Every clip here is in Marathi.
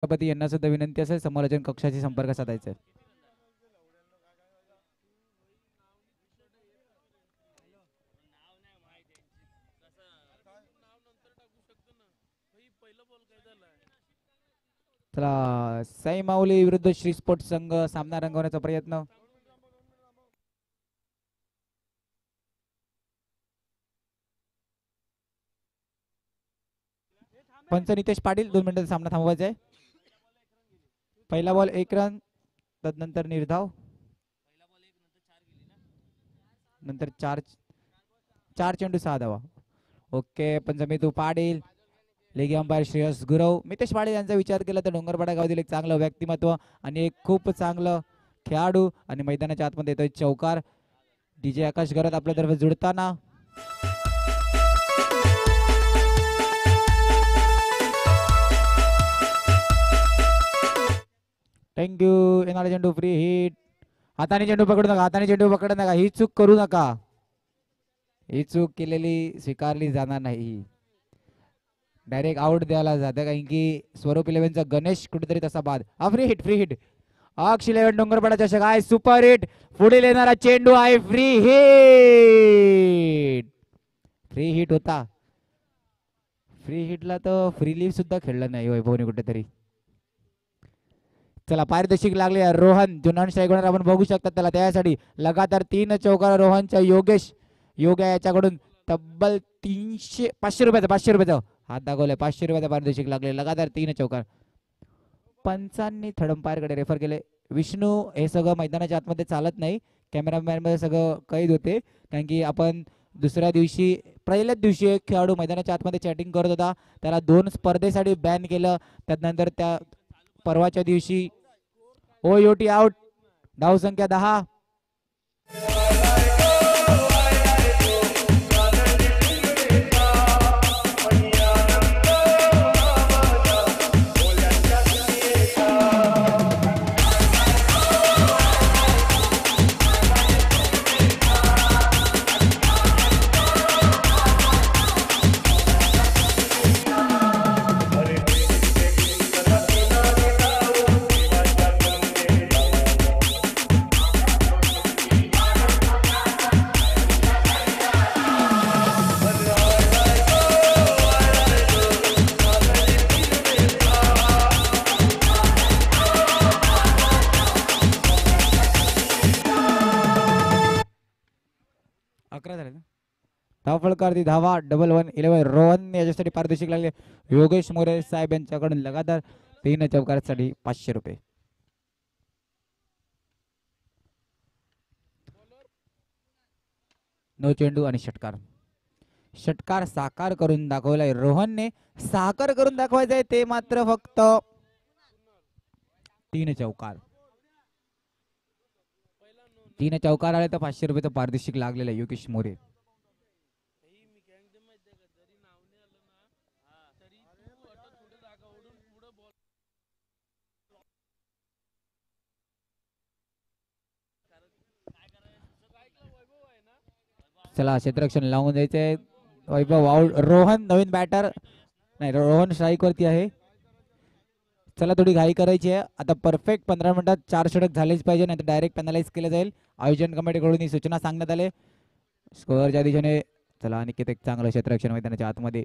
सभापती यांना सुद्धा विनंती असेल समालोचन कक्षाशी संपर्क साधायचा. चला साई माऊली विरुद्ध श्री स्पोर्ट्स संघ सामना रंगवण्याचा प्रयत्न. पंच नितेश पाटील 2 मिनिटाचा सामना थांबवायचा आहे. पहिला बॉल 1 रन, तदनंतर निर्धाव, नंतर 4 चेंडू 6 धावा. ओके पंचमितू पाटील, लेगी अंपायर श्रेयस गुरव. मितेश पाटील यांचा विचार केला तर डोंगरपाडा गावातील एक चांगलं व्यक्तिमत्व आणि एक खूप चांगलं खेळाडू आणि मैदानाच्या आतमध्ये येतोय चौकार. डीजे आकाश गरत आपल्या तर्फे जुडताना. थँक्यू. येणारा चेंडू फ्री हिट. हाताने चेंडू पकडू नका, हाताने चेंडू पकडू नका, ही चूक करू नका. ही चूक केलेली स्वीकारली जाणार नाही. डायरेक्ट आउट द्यायला जाते कारण की स्वरूप 11चा गणेश कुठेतरी तसा बाद. Free hit, free hit. अक्ष 11 डोंगरपाडा चषक आहे सुपर हिट. पुढे येणारा चेंडू आहे फ्री हिट. फ्री हिट होता. फ्री हिटला तर फ्री लीव सुद्धा खेळलं नाही वैभवने कुठेतरी. चला पारितोषिक लागले रोहन जुनान शाहीगुणार आपण बघू शकता त्याला. त्यासाठी लगातार 3 चौकार रोहनच्या योग्य याच्याकडून तब्बल 500 रुपयाचं हात दाखवलाय. 500 रुपयाचा पारितोषिक लागले. लगातार 3 चौकार. पंचांनी थर्ड अंपायरकडे रेफर केले. विष्णू हे सगळं मैदानाच्या आतमध्ये चालत नाही. कॅमेरामॅन मध्ये सगळं कैद होते कारण की आपण दुसऱ्या दिवशी पहिल्याच दिवशी एक खेळाडू मैदानाच्या आतमध्ये चॅटिंग करत होता, त्याला 2 स्पर्धेसाठी बॅन केलं. त्यानंतर त्या परवाच्या दिवशी ओयोटी आउट. धाव संख्या 10. फलकारती धावा 1-1-11 रोहन याच्यासाठी पारितोषिक लागले. योगेश मोरे साहेब यांच्याकडून लगातार 3 चौकारासाठी 500 रुपये. नो चेंडू आणि षटकार साकार करून दाखवलाय रोहनने. साकार करून दाखवायचंय ते मात्र फक्त 3 चौकार. 3 चौकार आले तर 500 रुपयाचं पारितोषिक लागलेलं आहे योगेश मोरे. चला क्षेत्ररक्षण लावून द्यायचंय. वैभव आउट. रोहन नवीन बॅटर नाही, रोहन स्ट्राईक वरती आहे. चला थोडी घाई करायची आहे आता. परफेक्ट 15 मिनिटात 4 षटक झालेच पाहिजे, नाही तर डायरेक्ट पेनलाइज केलं जाईल. आयोजन कमिटीकडून ही सूचना सांगण्यात आले स्कोअरच्या दिशेने. चला अनिकेत एक चांगलं क्षेत्ररक्षण मैदानाच्या आतमध्ये.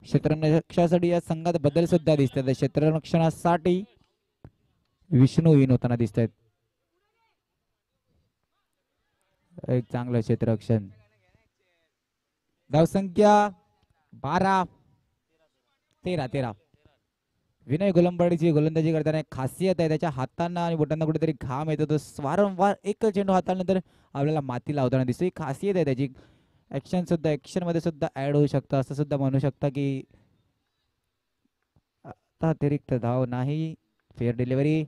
क्षेत्ररक्षणासाठी या संघात बदल सुद्धा दिसतात. क्षेत्ररक्षणासाठी विष्णू इन होताना दिसत आहेत. एक चांगलं क्षेत्ररक्षण. धावसंख्या 13. विनय गोलंबाडीची गोलंदाजी करताना एक खासियत आहे, त्याच्या हातांना आणि बोटांना कुठेतरी घाम येतो. तो वारंवार एक चेंडू हाताळल्यानंतर आपल्याला माती लावताना दिसतो. ही खासियत आहे त्याची. ऍक्शन मध्ये सुद्धा ऍड होऊ शकतं असं सुद्धा म्हणू शकता की आता अतिरिक्त धाव नाही. Fair delivery.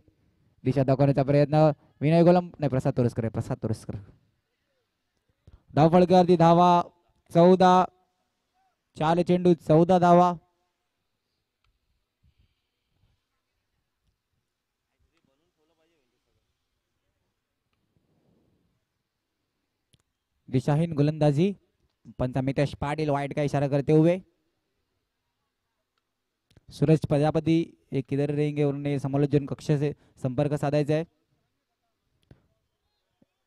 दिशा दाखवण्याचा प्रयत्न. विनय प्रसाद तोरसकर. धाव फलकावरती धावा 14. 4 चेंडू 14 धावा. दिशाहीन गोलंदाजी. पंचा मितेश पाटील वाईट का इशारा करते हुए. सूरज प्रजापति एक किधर रहेंगे, उन्होंने समालोचन कक्ष से संपर्क साधायचा आहे.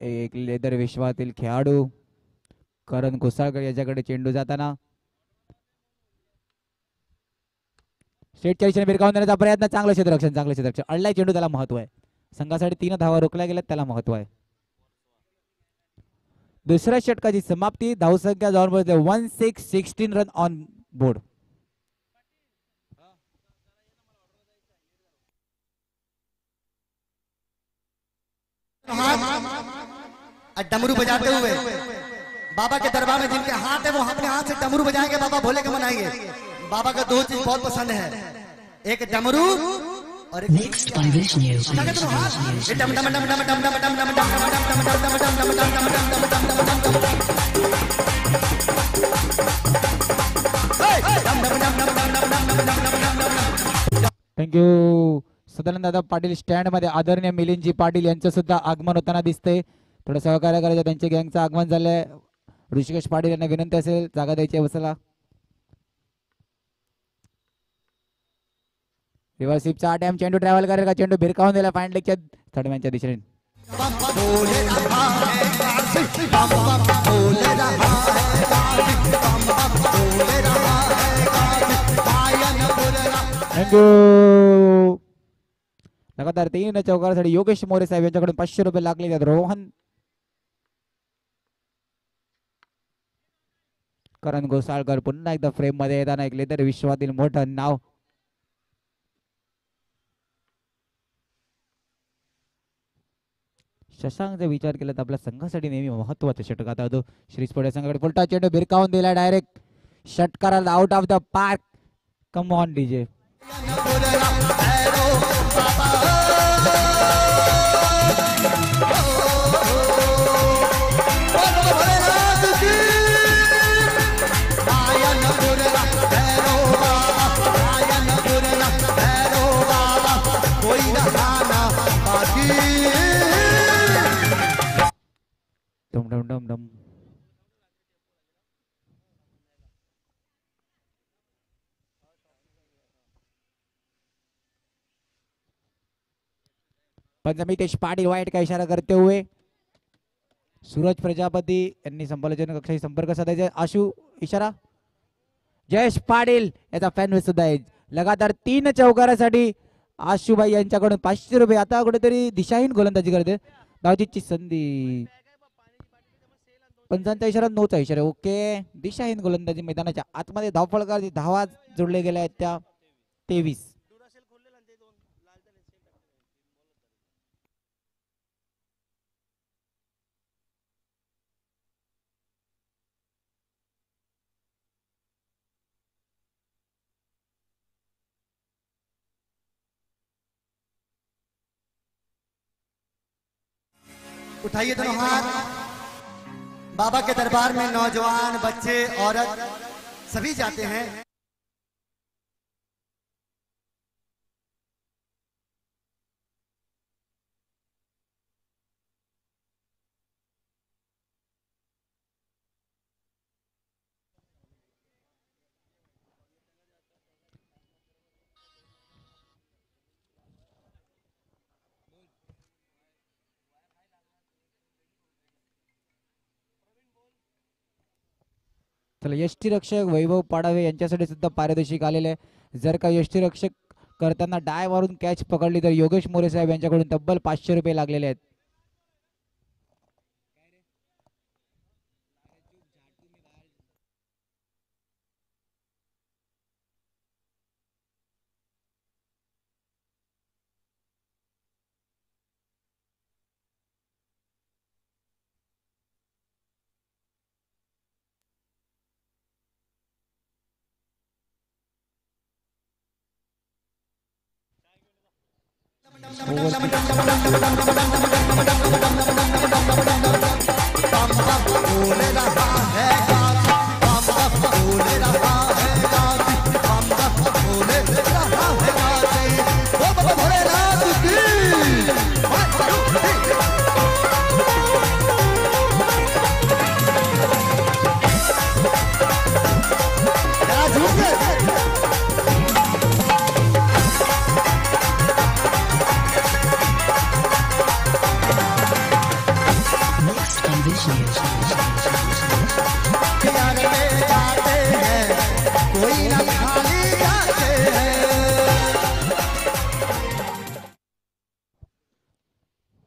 एक लेदर विश्वातील खेळाडू करण घोसाळकर याच्याकडे चेंडू जाताना स्टेटच्या दिशेने भिरकावून देण्याचा प्रयत्न. चांगलं क्षेत्ररक्षण अडलाय चेंडू, त्याला महत्व आहे. संघासाठी 3 धावा रोखल्या गेल्यात, त्याला महत्व आहे. दुसऱ्या षटकाची समाप्ती. धावसंख्या जाऊन पोहोचते 1616 रन ऑन बोर्ड. डमरू बजाते हुए बाबा के दरबार में जिनके हाथ है वो अपने हाथ से डमरू बजाएंगे, बाबा भोले के मनाएंगे. बाबा का 2 चीज बहुत पसंद है, एक डमरू और एक थँक्यू. सदानंद दादा पाटील स्टँड मध्ये आदरणीय मिलिंदजी पाटील यांचं सुद्धा आगमन होताना दिसतंय. थोडं सहकार्य करायचं, त्यांच्या गँगचं आगमन झालंय. ऋषिकेश पाटील यांना विनंती असेल जागा द्यायची बसला. रिव्हर्सिपचा अटॅम्प, चेंडू ट्रॅव्हल करेल का, चेंडू भिरकावून दिला फाईन लेगच्या थर्डमॅनच्या दिशेने. थँक्यू. लगातार 3 चौकारासाठी योगेश मोरे साहेब यांच्याकडून 500 रुपये लागले आहेत. रोहन करण घोसाळकर पुन्हा एकदा फ्रेम मध्ये येताना एक लेदर विश्वातील मोठं नाव. शशांकचा विचार केला तर आपल्या संघासाठी नेहमी महत्वाचा षटक आता तो श्रीस्पोर्ट संघाकडे फुलटा चेंडू भिरकावून दिला डायरेक्ट षटकाराला out of the park. Come on DJ. डम डम डम डम. पंचमितेश पाटील वाईट का इशारा करते हुए सूरज प्रजापती यांनी संपादन कक्षाशी संपर्क साधायचा. आशु इशारा. जयेश पाटील याचा फॅन सुद्धा आहे. लगातार 3 चौकारासाठी आशुभाई यांच्याकडून 500 रुपये. आता कुठेतरी दिशाहीन गोलंदाजी करते. धावचीची संधी. पंचांचा इशारा, नोचा इशारा. ओके. दिशाहीन गोलंदाजी मैदानाच्या आतमध्ये धावफलकाची धावा जोडले गेल्या आहेत त्या 23. उठाइए दोनों हाथ. बाबा के दरबार में नौजवान, बच्चे, औरत सभी जाते हैं. चला यष्टीरक्षक वैभव पाडावे यांच्यासाठी सुद्धा पारितोषिक आलेले. जर का यष्टीरक्षक करताना डाय मारून कॅच पकडली तर योगेश मोरे साहेब यांच्याकडून तब्बल 500 रुपये लागलेले आहेत.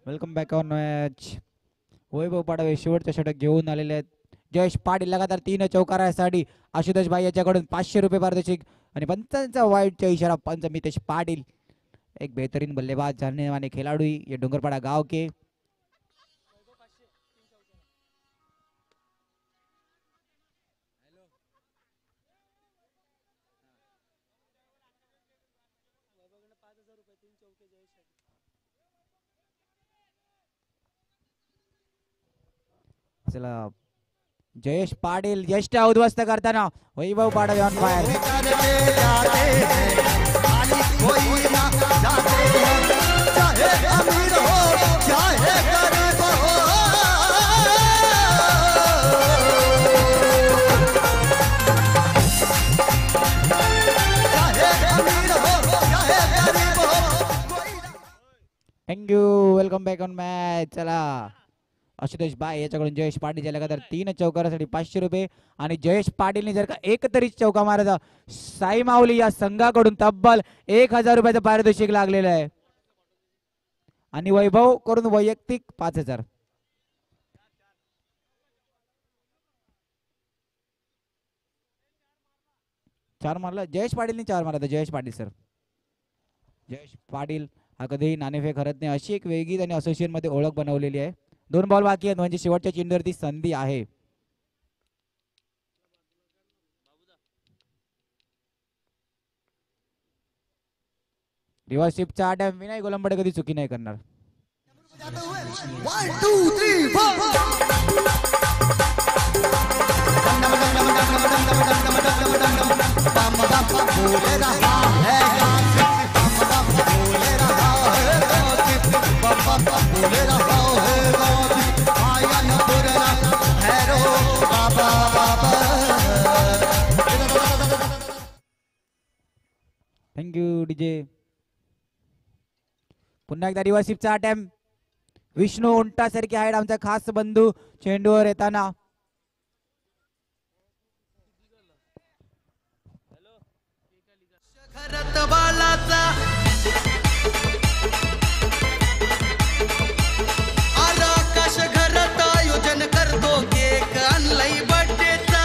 Welcome back on match. Vaibhav Padwe शेवटचा षटक घेऊन आलेले आहेत. जयेश पाटील लगातार 3 चौकारासाठी आशुतोष भाई याच्याकडून 500 रुपये पारितोषिक आणि पंचांचा वाईटचा इशारा. पंच मितेश पाटील एक बेहतरीन बल्लेबाज जानने वाले खिलाड़ी ये डूंगरपाड़ा गांव के. चला जयेश पाटील यष्ट उद्ध्वस्त करताना Vaibhav Padwe on fire. Thank you. Welcome back on match. चला आशुतोष बाय याच्याकडून जयेश पाटील लगातार 3 चौकारासाठी 500 रुपये आणि जयेश पाटीलने जर का एक तरी चौका मारायचा साई माऊली या संघाकडून तब्बल 1000 रुपयाचं पारितोषिक लागलेलं आहे आणि वैभव करून वैयक्तिक 5000. चार मारला जयेश पाटीलने 4 मारला. जयेश पाटील सर. जयेश पाटील हा कधीही नाणेफेक हरत नाही अशी एक वेगळी आणि असोसिएशन मध्ये ओळख बनवलेली आहे. 2 बॉल बाकी आहेत म्हणजे शेवटच्या चेंडूवरती संधी आहे. रिव्हर्स स्वीपचा अटॅम्प विनय गोलंबडे कधी चुकी नाही करणार. 1 2 3 थँक्यू डीजे. पुन्हा एकदा रिव्हर्स स्वीपचा अटॅम्प. विष्णू उंटासारखे आहेत आमचा खास बंधू चेंडूवर येताना. आकाश घरात आयोजन करतो केक आणलाय बर्थडेचा.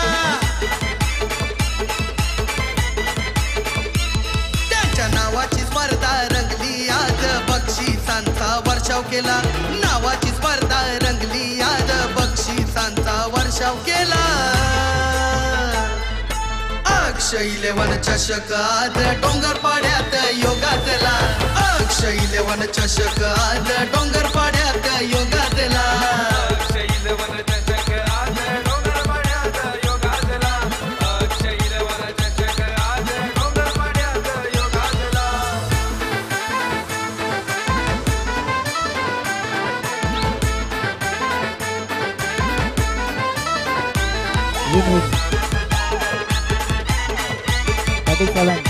त्यांच्या नावाची स्पर्धा रंगली आज बक्षिसांचा वर्षाव केला. नावाची स्पर्धा रंगली आज बक्षिसांचा वर्षाव केला. अक्षय 11 चषक आज डोंगरपाड्यात योगातला. अक्षय 11 चषक आज डोंगरपाड्यात योगातला. अक्षय 11 चषक आज डोंगरपाड्यात योगातला. अक्षय 11 चषक आज डोंगरपाड्यात योगातला. युनूस 37.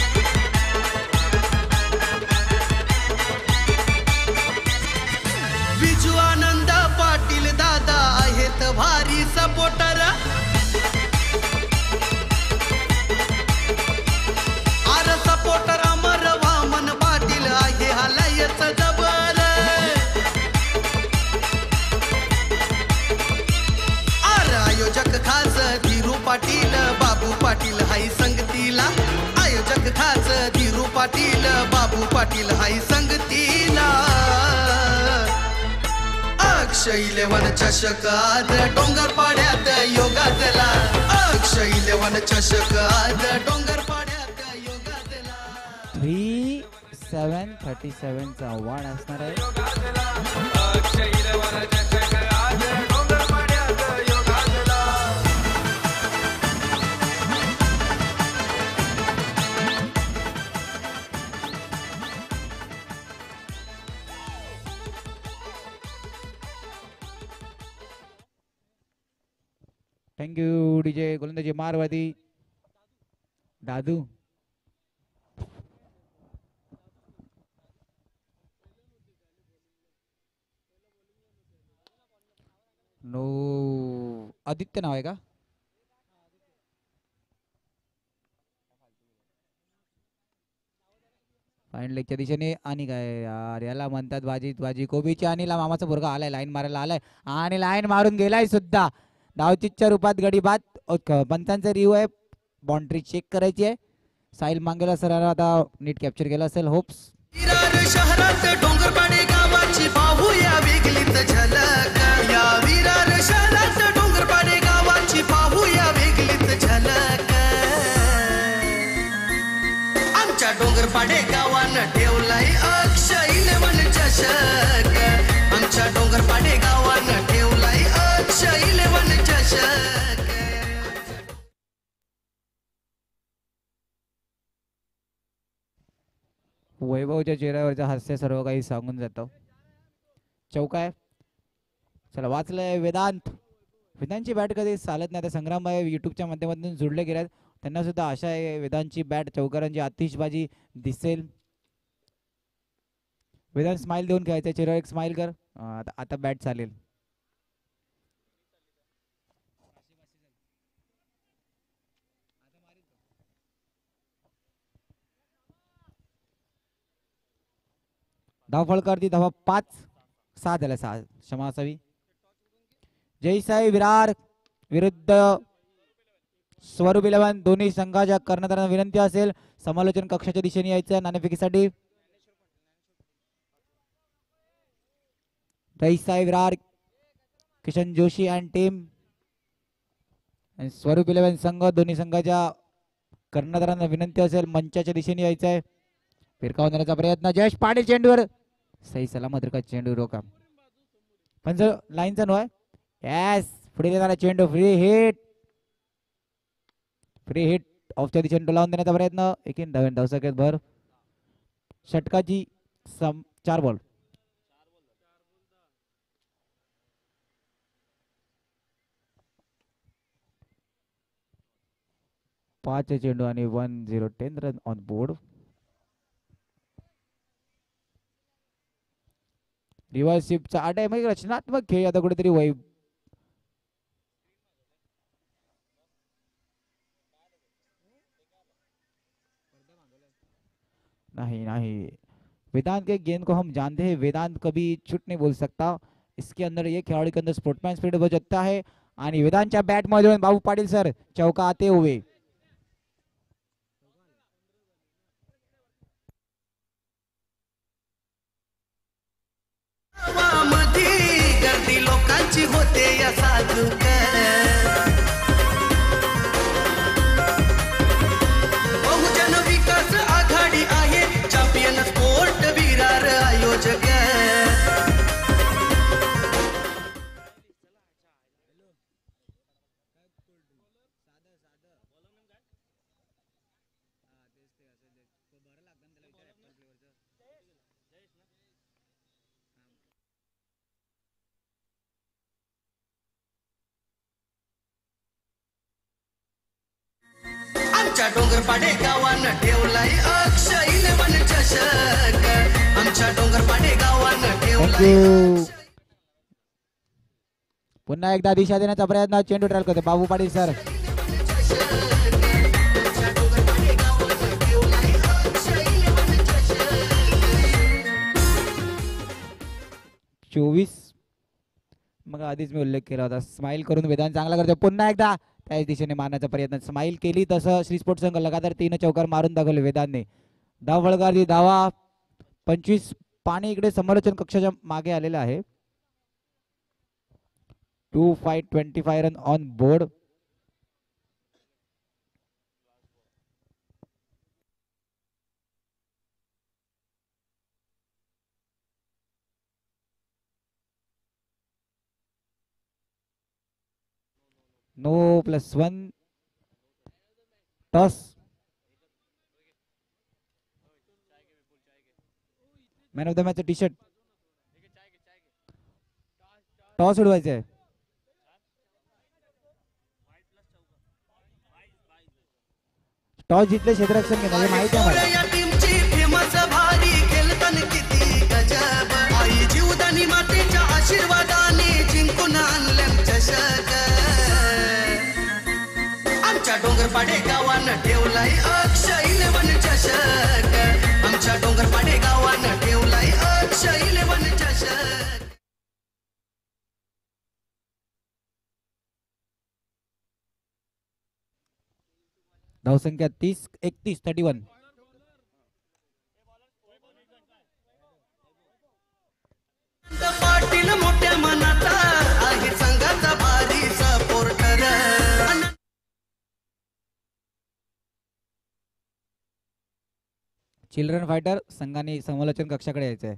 बिजू आनंद पाटील दादा आहेत भारी सपोर्टर. आर सपोर्टर अमर वामन पाटील आहे हलायच जबर. आर आयोजक खास धीरू पाटील बाबू पाटील हाय संगतीला. आयोजक खास धीरू पाटील बाबू पाटील हाय संगतीला. अक्षय 11 चषक आज डोंगरपाड्यात योगातला. अक्षय 11 चषक आज डोंगरपाड्यात योगातला. 3737 चा आव्हान असणार आहे. अक्षय 11 चषक आज डोंगरपाड्यात योगातला. Thank you DJ. गोलंदाजी मारवादी दादू. नो आदित्य नाव आहे का? फाईन लेगच्या दिशेने आणि काय यार याला म्हणतात बाजी बाजी कोबीची आणि मामाचा पोरगा आलाय लाईन मारायला आलाय आणि लाईन मारून गेलाय सुद्धा. धावचीच्या रूपात गडी बाद. पंचांचा रिव्ह्यू आहे. बाउंड्री चेक करायची आहे. साहिल मांगेला सरांना आता नीट कॅप्चर केलं असेल. होप्स विरार शहरात डोंगरपाडे गावाची पाहूया वेगळीच झलक. या विरार शहरात डोंगरपाडे गावाची पाहूया वेगळीच झलक. आमच्या डोंगरपाडे गावानं ठेवलाय अक्षय इलेवन चषक. आमच्या डोंगरपाडे गावानं ठेवलाय अक्षय इलेवन चषक. वैभवच्या चेहऱ्यावरचं हास्य सर्व काही सांगून जातं. चौका आहे. चला वाचलंय वेदांत. वेदांतची बॅट कधी चालत नाही. आता संग्रामबाई युट्यूबच्या माध्यमातून जोडले गेल्यात. त्यांना सुद्धा आशा आहे वेदांतची बॅट चौकारांची आतिषबाजी दिसेल. वेदांत स्माइल देऊन खेळायचं. चेहऱ्यावर एक स्माइल कर. आता बॅट चालेल. धाव फळकारती धावा 5-6 झाल्या. 6 क्षमा असावी. जयसाई विरार विरुद्ध स्वरूप इलेव्हन दोन्ही संघाच्या कर्णधारांना विनंती असेल समालोचन कक्षाच्या दिशेने यायचं नाणेफेकीसाठी. जयसाई विरार किशन जोशी अँड टीम आणि स्वरूप इलेव्हन संघ दोन्ही संघाच्या कर्णधारांना विनंती असेल मंचाच्या दिशेने यायचं आहे. फिरकावून देण्याचा प्रयत्न. जयेश पाटील चेंडूवर सही सलामत का चेंडू रोका. पण जर लाईनचा नो आहे. यस पुढे येणारा चेंडू फ्री हिट. फ्री हिट ऑफच्या दिशेने डोलावून देण्याचा प्रयत्न. एकीन धावसकेत भर. षटकाची 4 बॉल. पाच चेंडू आणि 10 रन ऑन बोर्ड. रिव्हर्सिपचा आठ आहे म्हणजे रचनात्मक खेळ आता कुठेतरी नहीं वेदांत के गेंद को हम जानते हैं. वेदांत कभी छूट नहीं बोल सकता. इसके अंदर ये खिलाड़ी के अंदर स्पोर्ट्समैन स्पिरिट बहुत जगता है. आणि वेदांतच्या बॅट मध्ये बाबू पाटील सर चौका आते हुए. गर्दी लोकांची होते या साजूक. बहुजन विकास आघाडी आहे चॅम्पियन स्पोर्ट विरार आयोजक. आमच्या डोंगरपाडे गावानं ठेवलाय अक्षय इलेवन चषक. आमच्या डोंगरपाडे गावानं ठेवलाय. पुन्हा एकदा दिशा देण्याचा प्रयत्न. चेंडू ट्रायल करते बाबू पाटील सर. 24 मग आधीच मी उल्लेख केला होता. स्माइल करून वेदांत चांगला करतो. पुन्हा एकदा त्याच दिशेने मारण्याचा प्रयत्न. स्माइल केली तसं श्री स्पोर्ट्स संघ लगातार 3 चौकार मारून दाखवले वेदांतने. धाव फळकारती धावा 25. पाणी इकडे समालोचन कक्षाच्या मागे आलेला आहे. 25 run on board. No +1 toss. Man of the match T shirt. Toss उडवायचे आहे. टॉस जिंकले क्षेत्ररक्षण घेणार माहिती आहे मला. या टीमची फेमस भारी खेळताना किती गजब. आई जीवदानी मातेच्या आशीर्वादाने जिंकून आणलं चषक. आमच्या डोंगरपाडे गावानं ठेवलाय अक्षय इलेवन चषक. आमच्या डोंगर धावसंख्या 31. पाटील मोठ्या मनाचा आहे संघाचा भारी सपोर्टर. चिल्ड्रन फायटर संघाने समालोचन कक्षाकडे यायचंय.